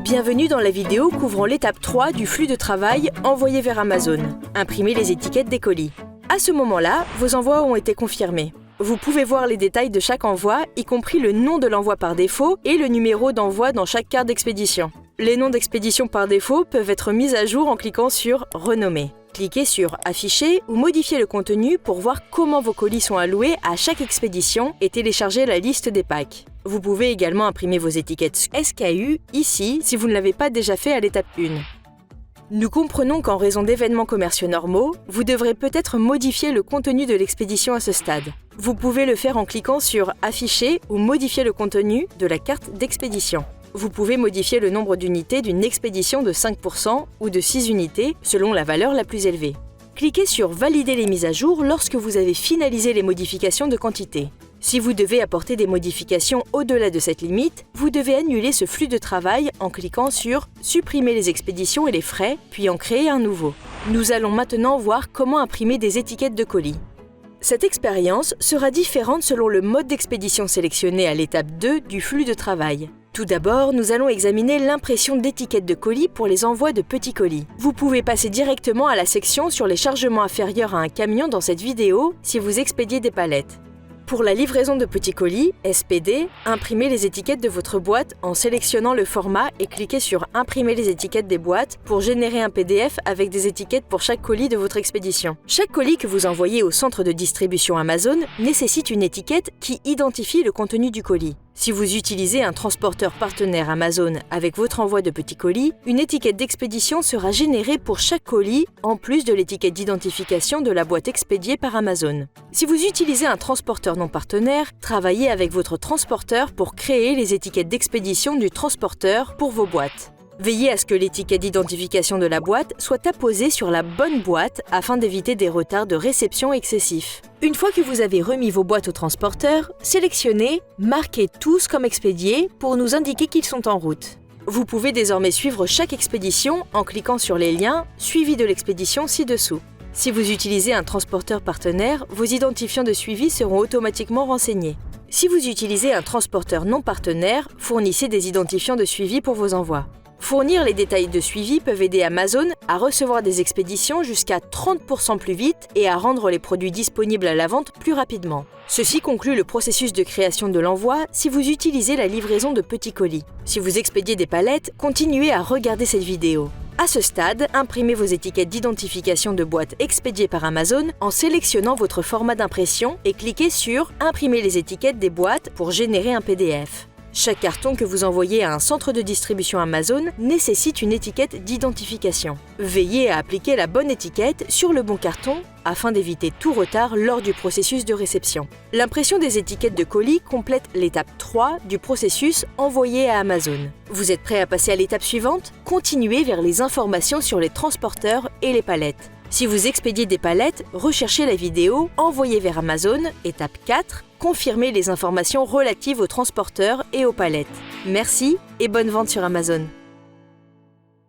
Bienvenue dans la vidéo couvrant l'étape 3 du flux de travail envoyé vers Amazon. Imprimer les étiquettes des colis. À ce moment-là, vos envois ont été confirmés. Vous pouvez voir les détails de chaque envoi, y compris le nom de l'envoi par défaut et le numéro d'envoi dans chaque carte d'expédition. Les noms d'expédition par défaut peuvent être mis à jour en cliquant sur « Renommer ». Cliquez sur « Afficher » ou modifier le contenu pour voir comment vos colis sont alloués à chaque expédition et télécharger la liste des packs. Vous pouvez également imprimer vos étiquettes SKU ici si vous ne l'avez pas déjà fait à l'étape 1. Nous comprenons qu'en raison d'événements commerciaux normaux, vous devrez peut-être modifier le contenu de l'expédition à ce stade. Vous pouvez le faire en cliquant sur « Afficher » ou modifier le contenu de la carte d'expédition. Vous pouvez modifier le nombre d'unités d'une expédition de 5% ou de 6 unités selon la valeur la plus élevée. Cliquez sur « Valider les mises à jour » lorsque vous avez finalisé les modifications de quantité. Si vous devez apporter des modifications au-delà de cette limite, vous devez annuler ce flux de travail en cliquant sur « Supprimer les expéditions et les frais » puis en créer un nouveau. Nous allons maintenant voir comment imprimer des étiquettes de colis. Cette expérience sera différente selon le mode d'expédition sélectionné à l'étape 2 du flux de travail. Tout d'abord, nous allons examiner l'impression d'étiquettes de colis pour les envois de petits colis. Vous pouvez passer directement à la section sur les chargements inférieurs à un camion dans cette vidéo si vous expédiez des palettes. Pour la livraison de petits colis, SPD, imprimez les étiquettes de votre boîte en sélectionnant le format et cliquez sur « Imprimer les étiquettes des boîtes » pour générer un PDF avec des étiquettes pour chaque colis de votre expédition. Chaque colis que vous envoyez au centre de distribution Amazon nécessite une étiquette qui identifie le contenu du colis. Si vous utilisez un transporteur partenaire Amazon avec votre envoi de petits colis, une étiquette d'expédition sera générée pour chaque colis, en plus de l'étiquette d'identification de la boîte expédiée par Amazon. Si vous utilisez un transporteur non partenaire, travaillez avec votre transporteur pour créer les étiquettes d'expédition du transporteur pour vos boîtes. Veillez à ce que l'étiquette d'identification de la boîte soit apposée sur la bonne boîte afin d'éviter des retards de réception excessifs. Une fois que vous avez remis vos boîtes au transporteur, sélectionnez « Marquez tous comme expédiés » pour nous indiquer qu'ils sont en route. Vous pouvez désormais suivre chaque expédition en cliquant sur les liens suivis de l'expédition ci-dessous. Si vous utilisez un transporteur partenaire, vos identifiants de suivi seront automatiquement renseignés. Si vous utilisez un transporteur non partenaire, fournissez des identifiants de suivi pour vos envois. Fournir les détails de suivi peuvent aider Amazon à recevoir des expéditions jusqu'à 30% plus vite et à rendre les produits disponibles à la vente plus rapidement. Ceci conclut le processus de création de l'envoi si vous utilisez la livraison de petits colis. Si vous expédiez des palettes, continuez à regarder cette vidéo. À ce stade, imprimez vos étiquettes d'identification de boîtes expédiées par Amazon en sélectionnant votre format d'impression et cliquez sur « Imprimer les étiquettes des boîtes » pour générer un PDF. Chaque carton que vous envoyez à un centre de distribution Amazon nécessite une étiquette d'identification. Veillez à appliquer la bonne étiquette sur le bon carton afin d'éviter tout retard lors du processus de réception. L'impression des étiquettes de colis complète l'étape 3 du processus envoyé à Amazon. Vous êtes prêt à passer à l'étape suivante? Continuez vers les informations sur les transporteurs et les palettes. Si vous expédiez des palettes, recherchez la vidéo « Envoyer vers Amazon », étape 4, confirmez les informations relatives aux transporteurs et aux palettes. Merci et bonne vente sur Amazon.